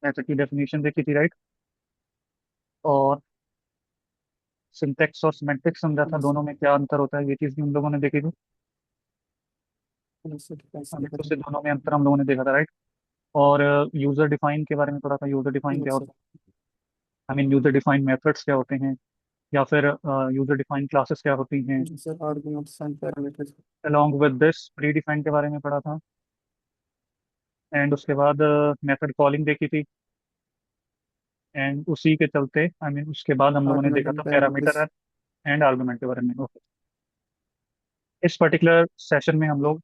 Method की definition देखी थी, राइट। और सिंटेक्स और सिमेंटिक्स समझा था, यस दोनों में क्या अंतर होता है, ये चीज़ भी हम लोगों ने देखी थी। सर, कैसे देखा मेथड था? से दोनों में अंतर हम लोगों ने देखा था, राइट। और यूजर डिफाइन के बारे में पढ़ा था, यूजर डिफाइन क्या यस सर। होता है, I mean user define methods क्या होते हैं, या फिर यूजर डिफाइन क्लासेस क्या होती हैं। जी sir, arguments and parameters. Along with this predefine के बारे में पढ़ा था। एंड उसके बाद मेथड कॉलिंग देखी थी। एंड उसी के चलते आई मीन उसके बाद हम लोगों ने आर्गुमेंट देखा एंड था पैरामीटर्स। पैरामीटर एंड आर्गुमेंट के बारे में, ओके। इस पर्टिकुलर सेशन में हम लोग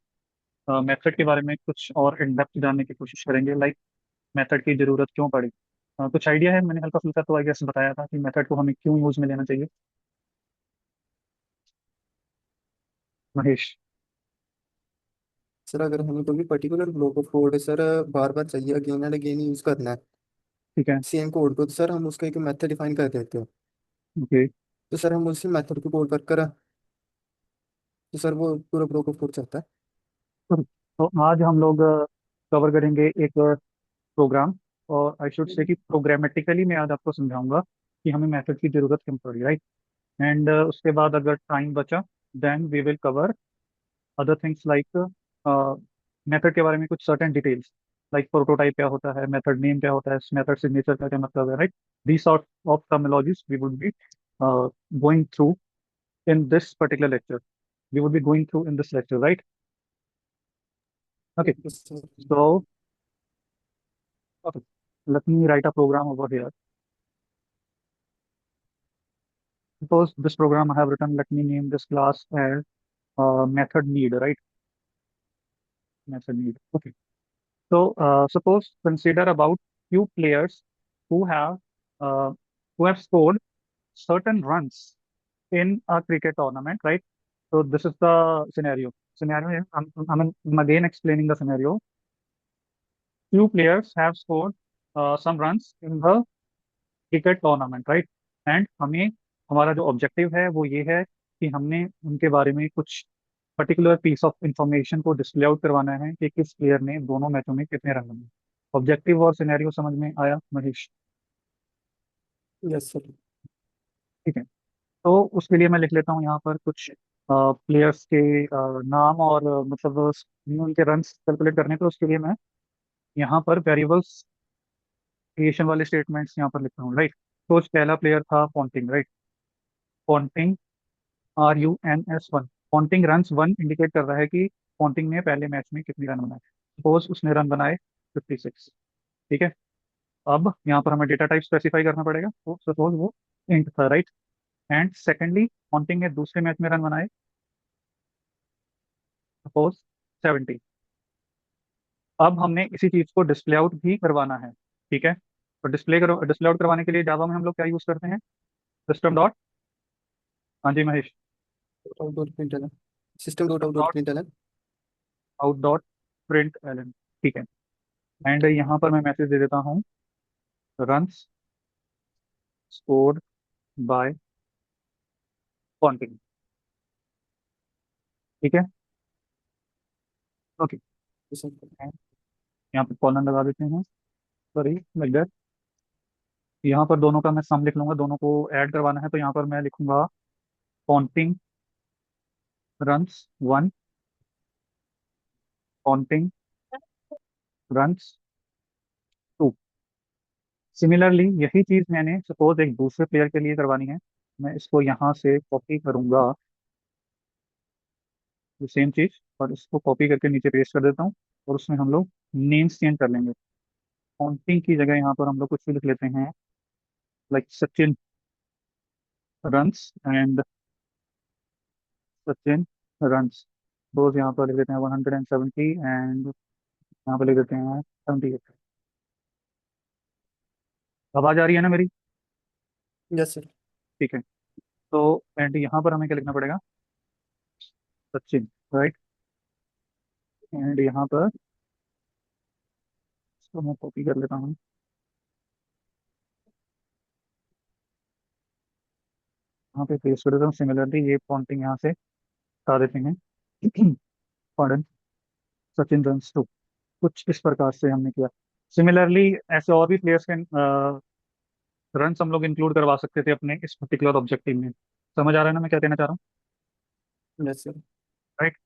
मेथड के बारे में कुछ और इन डेप्थ जानने की कोशिश करेंगे, लाइक मेथड की जरूरत क्यों पड़ी। कुछ आइडिया है, मैंने हल्का फुल्का तो आई गेस बताया था कि मेथड को हमें क्यों यूज में लेना चाहिए, महेश। सर, अगर हमें कोई भी पर्टिकुलर ब्लॉक ऑफ कोड है सर, बार बार चाहिए, अगेन एंड अगेन यूज करना है ठीक है। सेम कोड को, तो सर हम उसका एक मेथड डिफाइन कर देते हैं। ओके। तो सर हम उसी मेथड को कॉल कर तो सर वो पूरा ब्लॉक ऑफ कोड चलता है। तो आज हम लोग कवर करेंगे एक प्रोग्राम, और आई शुड से कि प्रोग्रामेटिकली मैं आज आपको समझाऊंगा कि हमें मेथड की जरूरत क्यों पड़ी, राइट। एंड उसके बाद अगर टाइम बचा then we will cover other things like method के बारे में कुछ सर्टेन डिटेल्स, लाइक प्रोटोटाइप क्या होता है, मेथड नेम क्या होता है, मेथड सिग्नेचर का क्या मतलब है, right. The sort of terminologies we would be going through in this particular lecture. We would be going through in this lecture, right? Okay. Yes, sir. So, okay. Let me write a program over here. Suppose this program I have written, let me name this class as method need, right? Method need. Okay. So, suppose consider about few players who have uh, who have scored certain runs in a cricket tournament, right? So this is the scenario. Scenario is, I'm again explaining the scenario. Few players have scored some runs in the cricket tournament, right. And हमें हमारा जो objective है वो ये है कि हमने उनके बारे में कुछ पर्टिकुलर पीस ऑफ इंफॉर्मेशन को डिस्प्ले आउट करवाना है कि किस प्लेयर ने दोनों मैचों में कितने रन बनाए। ऑब्जेक्टिव और सिनेरियो समझ में आया, महेश? Yes sir. ठीक है। तो उसके लिए मैं लिख लेता हूँ यहाँ पर कुछ प्लेयर्स के नाम, और मतलब उनके रन कैलकुलेट करने पे उसके लिए मैं यहाँ पर वेरिएबल्स क्रिएशन वाले स्टेटमेंट्स यहाँ पर लिखता हूँ, राइट। तो पहला प्लेयर था Ponting, right. Ponting, RUNS 1। Ponting runs 1 indicate कर रहा है कि पॉन्टिंग ने पहले मैच में कितने रन बनाए। सपोज उसने रन बनाए 56। ठीक है। अब यहाँ पर हमें डेटा टाइप स्पेसिफाई करना पड़ेगा, तो सपोज वो इंट था, राइट। एंड सेकेंडली पॉन्टिंग ने दूसरे मैच में रन बनाए, सपोज 70। अब हमने इसी चीज को डिस्प्ले आउट भी करवाना है, ठीक है। तो डिस्प्ले आउट करवाने के लिए जावा में हम लोग क्या यूज करते हैं, सिस्टम डॉट, हाँ जी Mahesh, out dot println. System dot system out dot dot println. Out dot print L, ठीक है। एंड यहाँ पर मैं मैसेज दे देता हूँ, रन्स स्कोर्ड बाय पॉन्टिंग, ठीक है। ओके। यहाँ पे कॉलन लगा देते हैं, सॉरी लाइक दैट। यहाँ पर दोनों का मैं सम लिख लूंगा, दोनों को ऐड करवाना है, तो यहाँ पर मैं लिखूंगा Ponting runs 1, Ponting runs 2। Similarly यही चीज मैंने सपोज एक दूसरे प्लेयर के लिए करवानी है, मैं इसको यहाँ से कॉपी करूंगा, सेम चीज, और इसको कॉपी करके नीचे पेस्ट कर देता हूँ। और उसमें हम लोग नेम्स चेंज कर लेंगे। पॉन्टिंग की जगह यहाँ पर हम लोग कुछ भी लिख लेते हैं, like Sachin runs and Sachin runs. रोज यहाँ पर लिख देते हैं 170, एंड यहाँ पर लिख देते हैं 78। आवाज आ रही है ना मेरी? Yes sir. ठीक है। तो एंड यहाँ पर हमें क्या लिखना पड़ेगा, सचिन, राइट। एंड यहाँ पर इसको मैं कॉपी कर लेता हूँ, यहाँ पे पेस्ट कर देता हूँ। सिमिलरली ये पॉइंटिंग यहाँ से हटा देते हैं। पॉर्डन, सचिन रन्स 2। कुछ इस प्रकार से हमने किया। सिमिलरली ऐसे और भी प्लेयर्स के रन हम लोग इंक्लूड करवा सकते थे अपने इस पर्टिकुलर ऑब्जेक्टिव में। समझ आ रहा है ना मैं क्या कहना चाह रहा हूँ? Yes sir. राइट।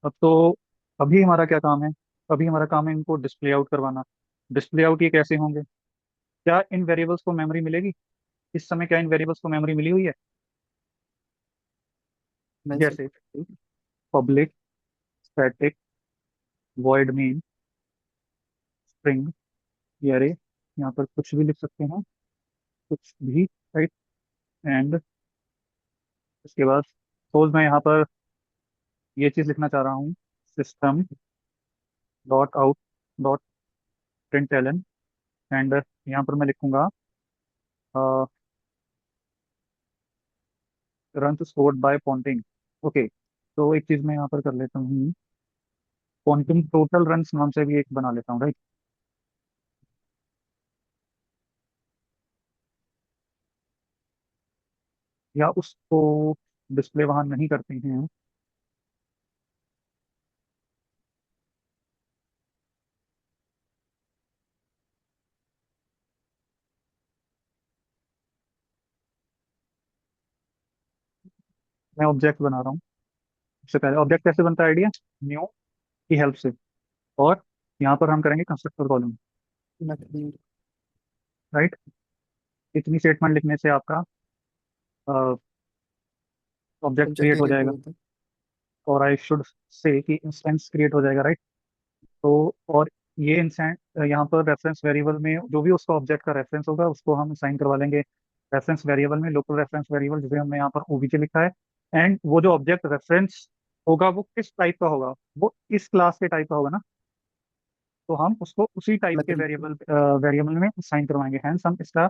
अब तो अभी हमारा क्या काम है? अभी हमारा काम है इनको डिस्प्ले आउट करवाना। डिस्प्ले आउट ये कैसे होंगे? क्या इन वेरिएबल्स को मेमोरी मिलेगी? इस समय क्या इन वेरिएबल्स को मेमोरी मिली हुई है? नहीं सर। जैसे public static void main string ये अरे, यहाँ पर कुछ भी लिख सकते हैं, कुछ भी। राइट। एंड उसके बाद सपोज मैं यहाँ पर ये चीज लिखना चाह रहा हूँ, system dot out dot print and यहाँ पर मैं लिखूंगा run scored bye Ponting. Okay, तो एक चीज मैं यहाँ पर कर लेता हूँ, पॉन्टिंग टोटल रन नाम से भी एक बना लेता हूँ। राइट। या उसको डिस्प्ले वहां नहीं करते हैं। मैं ऑब्जेक्ट बना रहा हूँ। सबसे पहले ऑब्जेक्ट कैसे बनता है, आइडिया न्यू की हेल्प से। और यहाँ पर हम करेंगे कंस्ट्रक्टर कॉलम। नकली। राइट। इतनी स्टेटमेंट लिखने से आपका ऑब्जेक्ट ऑब्जेक्ट क्रिएट हो क्रिएट हो जाएगा। जाता है। और आई शुड से कि इंस्टेंस क्रिएट हो जाएगा। राइट। तो और ये इंस्टेंट यहाँ पर रेफरेंस वेरिएबल में जो भी उसका ऑब्जेक्ट का रेफरेंस होगा उसको हम असाइन करवा लेंगे रेफरेंस वेरिएबल में, लोकल रेफरेंस वेरिएबल जिसे हमने यहाँ पर ओबीजे लिखा है। एंड वो जो ऑब्जेक्ट रेफरेंस होगा वो किस टाइप का होगा, वो इस क्लास के टाइप का होगा ना, तो हम उसको उसी टाइप के नकली। वेरिएबल वेरिएबल में असाइन करवाएंगे। हैंस हम इसका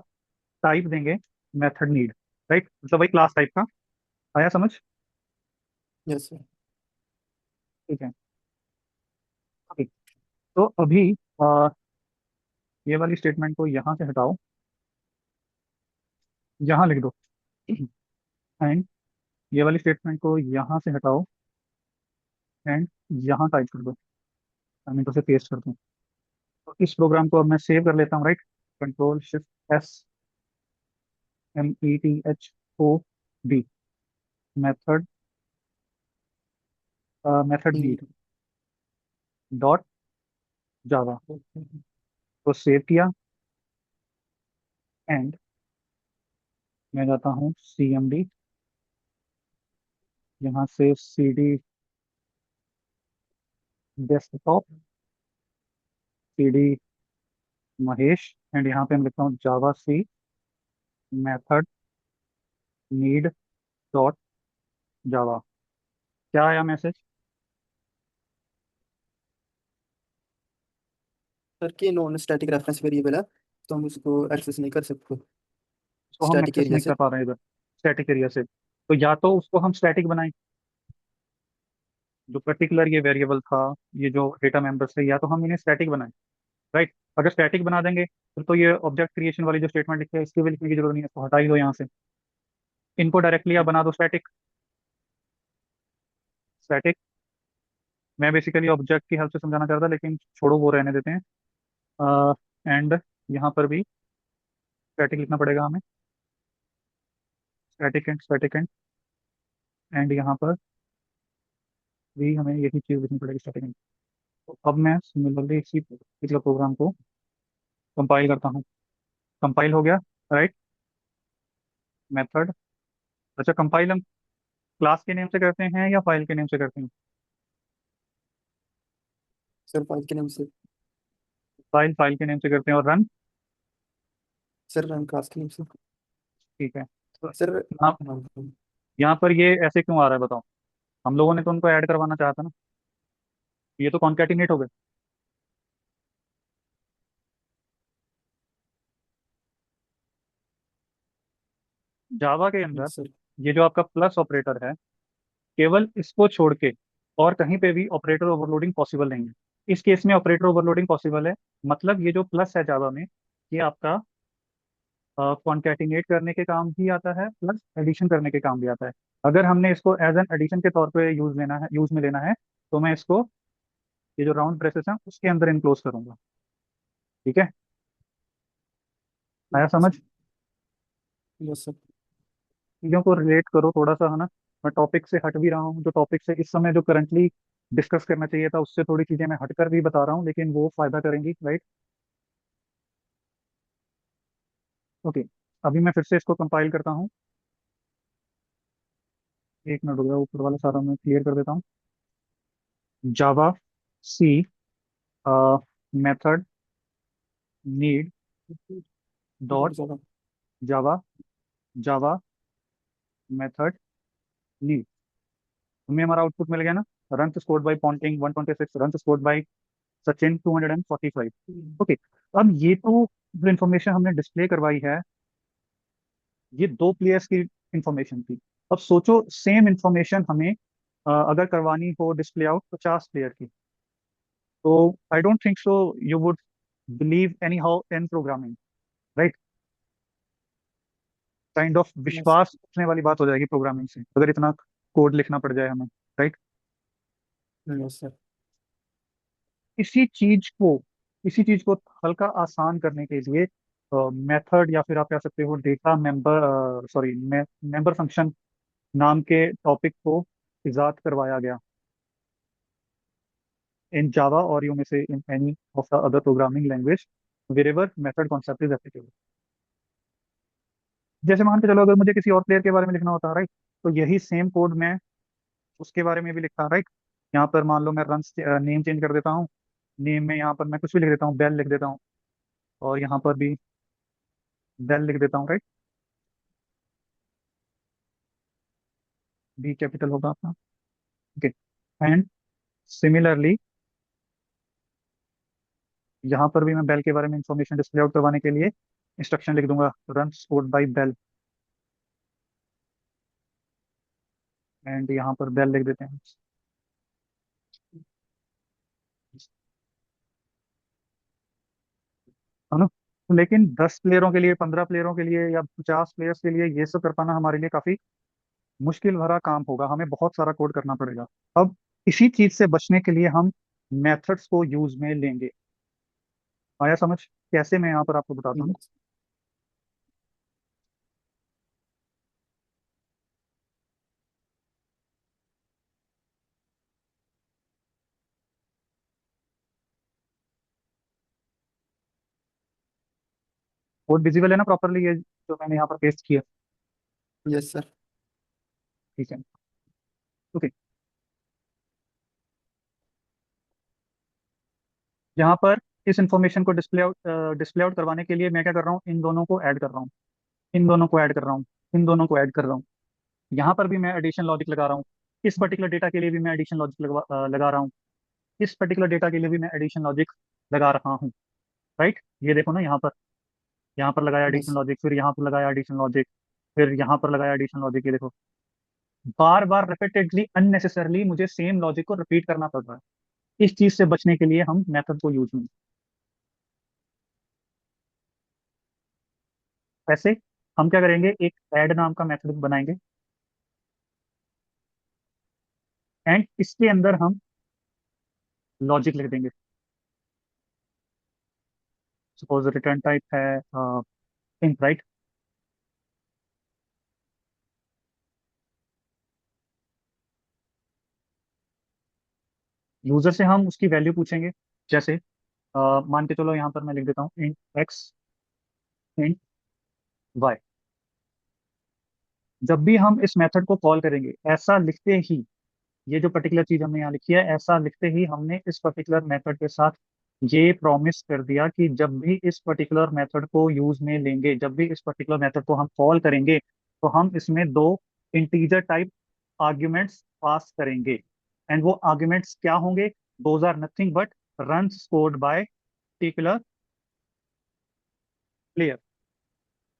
टाइप देंगे मेथड नीड। राइट, मतलब वही क्लास टाइप का। आया समझ? Yes sir. ठीक है। ठीक। तो अभी ये वाली स्टेटमेंट को यहाँ से हटाओ, यहाँ लिख दो। एंड ये वाली स्टेटमेंट को यहाँ से हटाओ एंड यहाँ टाइप कर दो। मैं तो से पेस्ट कर दूँ। तो इस प्रोग्राम को अब मैं सेव कर लेता हूँ। Right. Control shift S, METHOD, method method need. Need dot जावा को सेव किया। एंड मैं जाता हूँ CMD, यहाँ से CD desktop, CD Mahesh, and यहाँ पे मैं लिखता हूँ जावा सी मेथड नीड डॉट जावा। क्या आया मैसेज? सर कि नॉन स्टैटिक रेफरेंस वेरिएबल है, तो हम उसको एक्सेस नहीं कर सकते उसको हम स्टैटिक एक्सेस एरिया नहीं कर से। पा रहे हैं इधर स्टैटिक एरिया से। तो या तो उसको हम स्टैटिक बनाएं, जो पर्टिकुलर ये वेरिएबल था, ये जो डेटा मेंबर्स थे, या तो हम इन्हें स्टैटिक बनाएं। राइट। अगर स्टैटिक बना देंगे फिर तो ये ऑब्जेक्ट क्रिएशन वाली जो स्टेटमेंट लिखी है इसकी भी लिखने की जरूरत नहीं है, इसको हटा ही दो यहाँ से। इनको डायरेक्टली आप बना दो स्टैटिक। स्टैटिक मैं बेसिकली ऑब्जेक्ट की हेल्प से समझाना चाहता था, लेकिन छोड़ो वो रहने देते हैं। एंड यहाँ पर भी स्टैटिक लिखना पड़ेगा हमें। स्टैटिक एंड यहाँ पर भी हमें यही चीज़ लिखनी पड़ेगी, स्टैटिक एंड। तो अब मैं सिमिलरली इसी पिछले प्रोग्राम को कंपाइल करता हूँ। कंपाइल हो गया। राइट। मेथड, अच्छा कंपाइल हम क्लास के नेम से करते हैं या फाइल के नेम से करते हैं? सर फाइल के नाम से। फाइल के नेम से करते हैं। और रन? सर रन क्लास के नाम से। ठीक है। तो सर। यहाँ हाँ। यहाँ पर ये ऐसे क्यों आ रहा है बताओ? हम लोगों ने तो उनको ऐड करवाना चाहा था ना, ये तो कॉन्कैटिनेट हो गए। जावा के अंदर सर। ये जो आपका प्लस ऑपरेटर है, केवल इसको छोड़ के और कहीं पे भी ऑपरेटर ओवरलोडिंग पॉसिबल नहीं है। इस केस में ऑपरेटर ओवरलोडिंग पॉसिबल है, मतलब ये जो प्लस है जावा में, ये आपका कॉन्कैटिनेट करने के काम भी आता है प्लस एडिशन करने के काम भी आता है। अगर हमने इसको एज एन एडिशन के तौर पे यूज में लेना है, तो मैं इसको ये जो राउंड ब्रेसेस हैं उसके अंदर इनक्लोज करूंगा। ठीक है, आया समझ? Yes sir. चीज़ों को रिलेट करो थोड़ा सा, है ना। मैं टॉपिक से हट भी रहा हूँ, जो टॉपिक से इस समय जो करंटली डिस्कस करना चाहिए था उससे थोड़ी चीज़ें मैं हटकर भी बता रहा हूँ, लेकिन वो फायदा करेंगी, राइट। ओके, अभी मैं फिर से इसको कंपाइल करता हूँ। एक मिनट हो गया, ऊपर वाला सारा मैं क्लियर कर देता हूँ। जावा सी मेथड नीड डॉट जावा जावा मेथड नीड। हमें हमारा आउटपुट मिल गया ना। Run scored bye Ponting 126, run scored bye Sachin 245। Okay, अब ये तो जो इन्फॉर्मेशन हमने डिस्प्ले करवाई है, ये दो प्लेयर्स की इंफॉर्मेशन थी। अब सोचो सेम इंफॉर्मेशन हमें अगर करवानी हो डिस्प्ले आउट 50 प्लेयर की, तो I don't think so you would believe any how in programming, right. Kind of yes. विश्वास उठने वाली बात हो जाएगी प्रोग्रामिंग से, अगर इतना कोड लिखना पड़ जाए हमें, राइट। Yes sir. इसी चीज को इसी चीज को हल्का आसान करने के लिए मेथड, या फिर आप कह सकते हो data member, sorry member function नाम के टॉपिक को इजाद करवाया गया इन जावा, और यू में से in any of the other programming language wherever method concept is applicable. जैसे मान के चलो, अगर मुझे किसी और प्लेयर के बारे में लिखना होता है, राइट, तो यही सेम कोड मैं उसके बारे में भी लिखता, राइट। यहाँ पर मान लो मैं रन नेम चेंज कर देता हूँ, नेम में यहाँ पर मैं कुछ भी लिख देता हूँ, बेल लिख देता हूँ, और यहाँ पर भी बेल लिख देता हूँ, राइट। बी कैपिटल होगा अपना, ओके। एंड सिमिलरली यहाँ पर भी मैं बेल के बारे में इंफॉर्मेशन डिस्प्ले आउट करवाने के लिए इंस्ट्रक्शन लिख दूंगा, run scored by ball. And यहाँ पर बेल लिख देते हैं, है ना। तो लेकिन 10 प्लेयरों के लिए, 15 प्लेयरों के लिए, या 50 प्लेयर्स के लिए ये सब कर पाना हमारे लिए काफी मुश्किल भरा काम होगा, हमें बहुत सारा कोड करना पड़ेगा। अब इसी चीज से बचने के लिए हम मेथड्स को यूज में लेंगे। आया समझ? कैसे, मैं यहाँ पर आपको बताता हूँ। यस। कोड विजिबल है ना प्रॉपरली, ये जो मैंने यहाँ पर पेस्ट किया? Yes sir. ठीक है, ओके। यहाँ पर इस इंफॉर्मेशन को डिस्प्ले आउट करवाने के लिए मैं क्या कर रहा हूँ, इन दोनों को ऐड कर रहा हूँ, इन दोनों को ऐड कर रहा हूँ, इन दोनों को ऐड कर रहा हूँ। यहाँ पर भी मैं एडिशन लॉजिक लगा रहा हूँ। इस पर्टिकुलर डेटा के लिए भी मैं एडिशन लॉजिक लगा रहा हूँ। इस पर्टिकुलर डेटा के लिए भी मैं एडिशन लॉजिक लगा रहा हूँ, राइट। ये देखो ना, यहाँ पर लगाया एडिशन यस। लॉजिक, फिर यहाँ पर लगाया एडिशन लॉजिक, फिर यहाँ पर लगाया एडिशन लॉजिक। ये देखो, बार बार रिपीटेडली अननेसेसरली मुझे सेम लॉजिक को रिपीट करना पड़ रहा है। इस चीज से बचने के लिए हम मेथड को यूज में, वैसे हम क्या करेंगे, एक ऐड नाम का मेथड बनाएंगे, एंड इसके अंदर हम लॉजिक लिख देंगे। सपोज रिटर्न टाइप है इंट, राइट। यूजर से हम उसकी वैल्यू पूछेंगे, जैसे मान के चलो यहाँ पर मैं लिख देता हूँ इंट एक्स, इंट वाई। जब भी हम इस मेथड को कॉल करेंगे, ऐसा लिखते ही, ये जो पर्टिकुलर चीज हमने यहाँ लिखी है, ऐसा लिखते ही हमने इस पर्टिकुलर मेथड के साथ ये प्रॉमिस कर दिया कि जब भी इस पर्टिकुलर मेथड को यूज में लेंगे, जब भी इस पर्टिकुलर मेथड को हम कॉल करेंगे, तो हम इसमें दो इंटीजर टाइप आर्ग्यूमेंट्स पास करेंगे। एंड वो आर्ग्यूमेंट्स क्या होंगे? Those are nothing but run scored by particular player.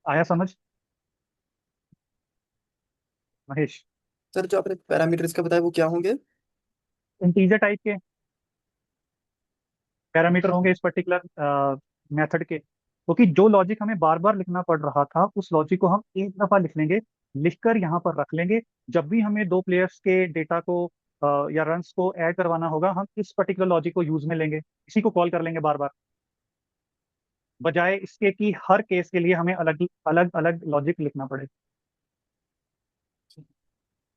आया समझ महेश? सर जो आपने पैरामीटर्स का बताया वो क्या होंगे? इंटीजर टाइप के पैरामीटर होंगे इस पर्टिकुलर मेथड के, क्योंकि जो लॉजिक हमें बार बार लिखना पड़ रहा था, उस लॉजिक को हम एक दफा लिख लेंगे, लिखकर यहाँ पर रख लेंगे। जब भी हमें दो प्लेयर्स के डेटा को या रन्स को ऐड करवाना होगा, हम इस पर्टिकुलर लॉजिक को यूज में लेंगे, इसी को कॉल कर लेंगे बार बार। बजाय इसके कि हर केस के लिए हमें अलग अलग अलग लॉजिक लिखना पड़े।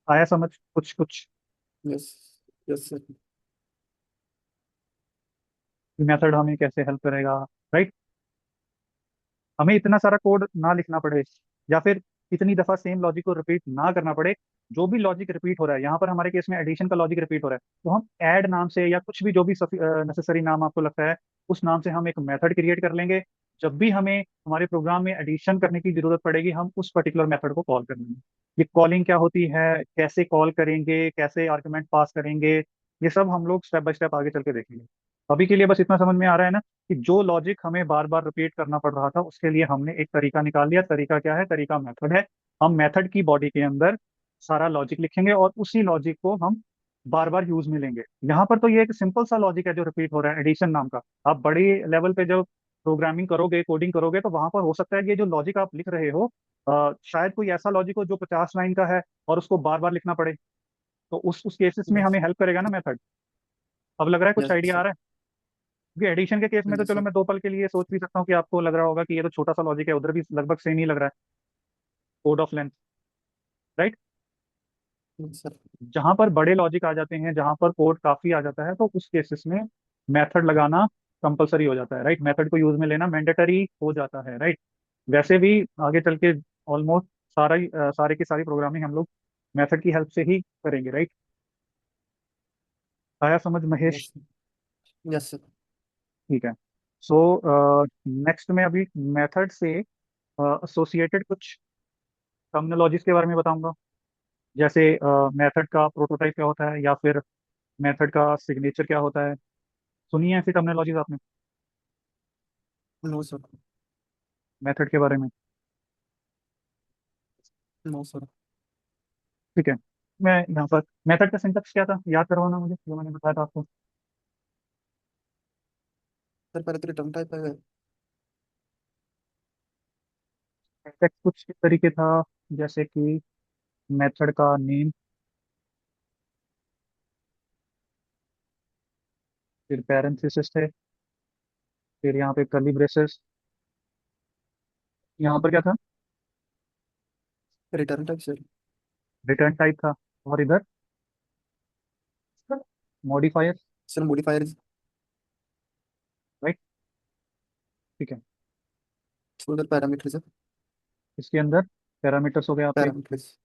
आया समझ कुछ कुछ? यस। Yes sir. मेथड हमें कैसे हेल्प करेगा, राइट? हमें इतना सारा कोड ना लिखना पड़े, या फिर इतनी दफा सेम लॉजिक को रिपीट ना करना पड़े। जो भी लॉजिक रिपीट हो रहा है, यहाँ पर हमारे केस में एडिशन का लॉजिक रिपीट हो रहा है, तो हम ऐड नाम से या कुछ भी जो भी नेसेसरी नाम आपको लगता है, उस नाम से हम एक मेथड क्रिएट कर लेंगे। जब भी हमें हमारे प्रोग्राम में एडिशन करने की जरूरत पड़ेगी, हम उस पर्टिकुलर मेथड को कॉल कर लेंगे। ये कॉलिंग क्या होती है, कैसे कॉल करेंगे, कैसे आर्गुमेंट पास करेंगे, ये सब हम लोग स्टेप बाय स्टेप आगे चल के देखेंगे। अभी के लिए बस इतना समझ में आ रहा है ना, कि जो लॉजिक हमें बार बार रिपीट करना पड़ रहा था, उसके लिए हमने एक तरीका निकाल लिया। तरीका क्या है? तरीका मेथड है। हम मेथड की बॉडी के अंदर सारा लॉजिक लिखेंगे और उसी लॉजिक को हम बार बार यूज में लेंगे। यहाँ पर तो ये एक सिंपल सा लॉजिक है जो रिपीट हो रहा है, एडिशन नाम का। आप बड़ी लेवल पे जब प्रोग्रामिंग करोगे, कोडिंग करोगे, तो वहां पर हो सकता है कि ये जो लॉजिक आप लिख रहे हो, शायद कोई ऐसा लॉजिक हो जो 50 लाइन का है और उसको बार बार लिखना पड़े। तो उस केसेस में यस। हमें हेल्प करेगा ना मेथड। अब लग रहा है कुछ यस आइडिया आ सर। रहा है? क्योंकि एडिशन के केस में तो यस चलो सर। मैं 2 पल के लिए सोच भी सकता हूँ कि आपको लग रहा होगा कि ये तो छोटा सा लॉजिक है, उधर भी लगभग सेम ही लग रहा है, code of length, right? Yes sir. जहां पर बड़े लॉजिक आ जाते हैं, जहां पर कोड काफी आ जाता है, तो उस केसेस में मेथड लगाना कंपलसरी हो जाता है, राइट? मेथड को यूज में लेना मैंडेटरी हो जाता है, राइट? वैसे भी आगे चल के ऑलमोस्ट सारे की सारी प्रोग्रामिंग हम लोग मेथड की हेल्प से ही करेंगे, राइट? आया समझ महेश? यस। Yes sir. ठीक है। सो नेक्स्ट में अभी मेथड से एसोसिएटेड कुछ टर्मिनोलॉजीज के बारे में बताऊंगा। जैसे मेथड का प्रोटोटाइप क्या होता है, या फिर मेथड का सिग्नेचर क्या होता है। सुनिए ऐसी टर्मिनोलॉजीज आपने नो सर। मेथड के बारे में? No sir. ठीक है। मैं यहाँ पर मेथड का सिंटैक्स क्या था याद करवाना मुझे, जो मैंने बताया था आपको। सर पहले तो रिटर्न टाइप है। सिंटैक्स कुछ इस तरीके था, जैसे कि मेथड का नेम, फिर पैरेंथेसिस थे, फिर यहाँ पे कर्ली ब्रेसेस। यहाँ पर क्या था? Return type sir. Return type था। और इधर मॉडिफायर, सर मॉडिफायर। राइट? ठीक है। उधर पैरामीटर सर। इसके अंदर पैरामीटर्स हो गए आपके। पैरामीटर्स।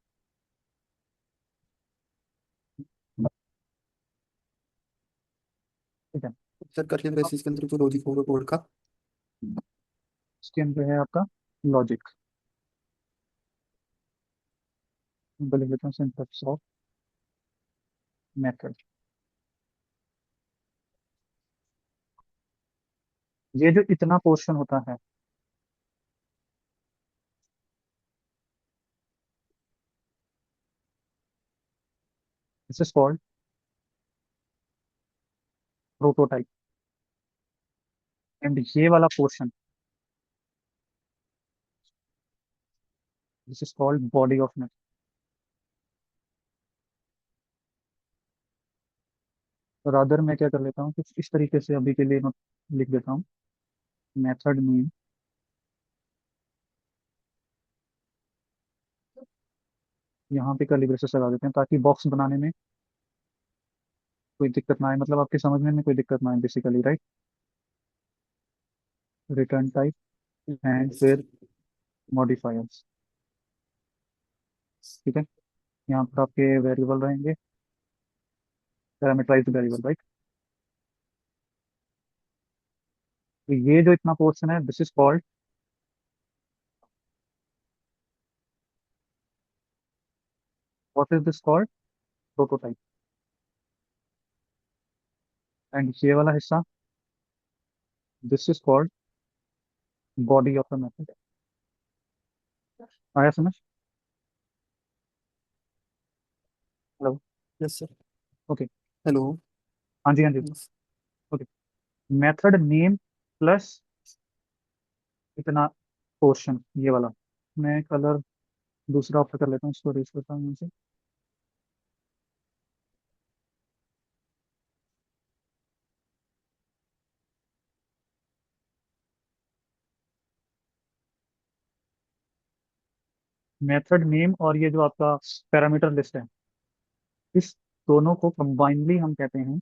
ठीक है। सर करली अब ब्रेसिस के अंदर जो लॉजिक होगा कोड का। इसके अंदर है आपका लॉजिक। लिख लेता हूँ सिंटैक्स ऑफ मेथड। ये जो इतना पोर्शन होता है, this is called prototype. And ये वाला portion, this is called body of method. और अदर मैं क्या कर लेता हूँ, कुछ इस तरीके से अभी के लिए मैं लिख देता हूँ। मेथड नेम, यहाँ पे कर्ली ब्रेसेस लगा देते हैं ताकि बॉक्स बनाने में कोई दिक्कत ना आए, मतलब आपके समझने में कोई दिक्कत ना आए basically, right? Return type and फिर मॉडिफायर्स। ठीक है। यहाँ पर आपके वेरिएबल रहेंगे, पैरामीटराइज्ड वेरिएबल, राइट? तो ये जो इतना पोर्शन है, this is called, what is this called? Prototype. And ये वाला हिस्सा, this is called body of the method. आया समझ? Hello? Yes sir. Okay. Hello. हाँ जी, हाँ जी। Yes. Okay. Method name plus इतना पोर्शन, ये वाला। मैं कलर दूसरा ऑप्शन कर लेता हूँ, इसको रेस करता हूँ यहाँ से। मेथड नेम और ये जो आपका पैरामीटर लिस्ट है, इस दोनों को कंबाइनली हम कहते हैं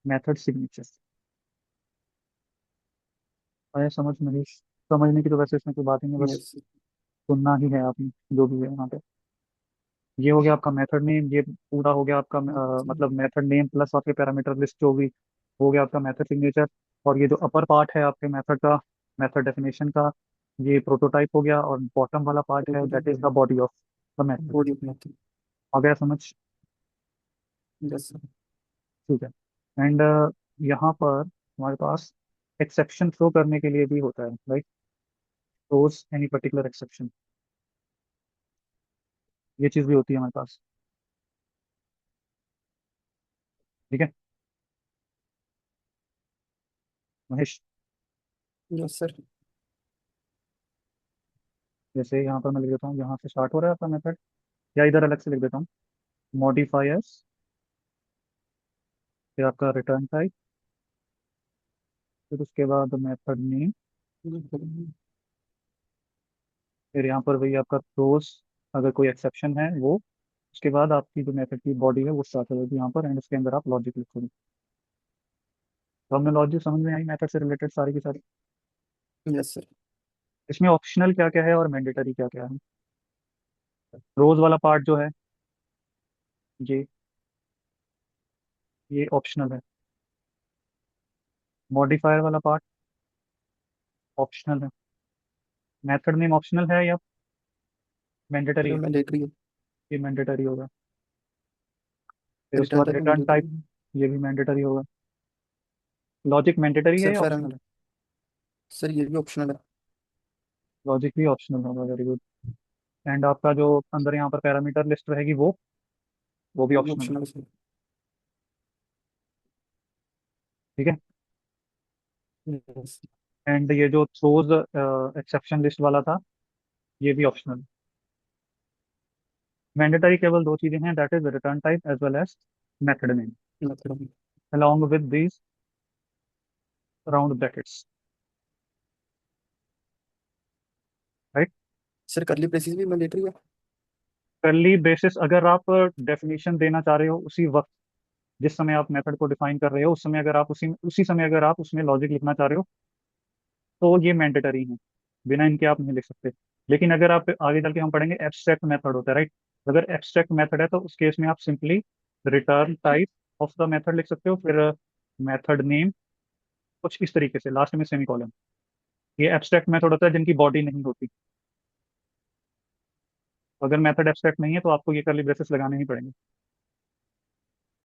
मेथड सिग्नेचर। आया समझ? नहीं समझने की तो वैसे इसमें कोई बात ही नहीं, बस यस। सुनना ही है आपने जो भी है यहाँ पे। ये हो गया आपका मेथड नेम, ये पूरा हो गया आपका मतलब मेथड नेम प्लस आपके पैरामीटर लिस्ट जो भी हो गया आपका मेथड सिग्नेचर। और ये जो अपर पार्ट है आपके मेथड का, मेथड डेफिनेशन का, ये प्रोटोटाइप हो गया। और बॉटम वाला पार्ट है that is the body of the method. Body of method. आ गया समझ? Yes sir. ठीक है। एंड यहाँ पर हमारे पास एक्सेप्शन थ्रो करने के लिए भी होता है, right? Throws any particular exception, ये चीज़ भी होती है हमारे पास। ठीक है महेश? Yes sir. जैसे यहाँ पर मैं लिख देता हूँ, यहाँ से स्टार्ट हो रहा है आपका मेथड, या इधर अलग से लिख देता हूँ, मॉडिफायर्स, फिर आपका रिटर्न टाइप, फिर उसके बाद मेथड नेम, फिर यहाँ पर वही आपका थ्रोज अगर कोई एक्सेप्शन है वो, उसके बाद आपकी जो मेथड की बॉडी है वो स्टार्ट हो जाएगी यहाँ पर, एंड उसके अंदर आप लॉजिक लिखोगे। तो हमने लॉजिक समझ में आई मेथड से रिलेटेड सारी की सारी। Yes sir. इसमें ऑप्शनल क्या क्या है और मैंडेटरी क्या क्या है? रोज वाला पार्ट जो है, ये ऑप्शनल है। मॉडिफायर वाला पार्ट ऑप्शनल है। मेथड नेम ऑप्शनल है या मैंडेटरी सर है? मैंडेटरी है। ये मैंडेटरी होगा। फिर उसके रिटर्न बाद टाइप रिटर्न मैंडेटरी टाइप, है। ये भी मैंडेटरी होगा। लॉजिक मैंडेटरी है सर या ऑप्शनल पैरामीटर, है? सर ये भी ऑप्शनल है। लॉजिक भी ऑप्शनल होगा, वेरी गुड। एंड आपका जो अंदर यहाँ पर पैरामीटर लिस्ट रहेगी वो भी वो भी ऑप्शनल है। ऑप्शनल है सर। ठीक है। यस। एंड ये जो थ्रोज एक्सेप्शन लिस्ट वाला था, ये भी ऑप्शनल। मैंडेटरी केवल दो चीजें हैं, that is return type as well as method name, मतलब along with these round brackets, right? Sir curly braces भी मैंडेटरी है। करली ब्रेसेस अगर आप डेफिनेशन देना चाह रहे हो उसी वक्त, जिस समय आप मेथड को डिफाइन कर रहे हो, उस समय अगर आप उसी समय अगर आप उसमें लॉजिक लिखना चाह रहे हो, तो ये मैंडेटरी है, बिना इनके आप नहीं लिख सकते। लेकिन अगर आप आगे चल के हम पढ़ेंगे एब्स्ट्रैक्ट मेथड होता है, राइट? अगर एब्स्ट्रैक्ट मेथड है तो उस केस में आप simply return type of the method लिख सकते हो, फिर मेथड नेम, कुछ इस तरीके से लास्ट में सेमीकोलन। ये एब्स्ट्रैक्ट मेथड होता है जिनकी बॉडी नहीं होती। अगर मेथड एब्स्ट्रैक्ट नहीं है तो आपको ये करली ब्रेसेस लगाने ही पड़ेंगे।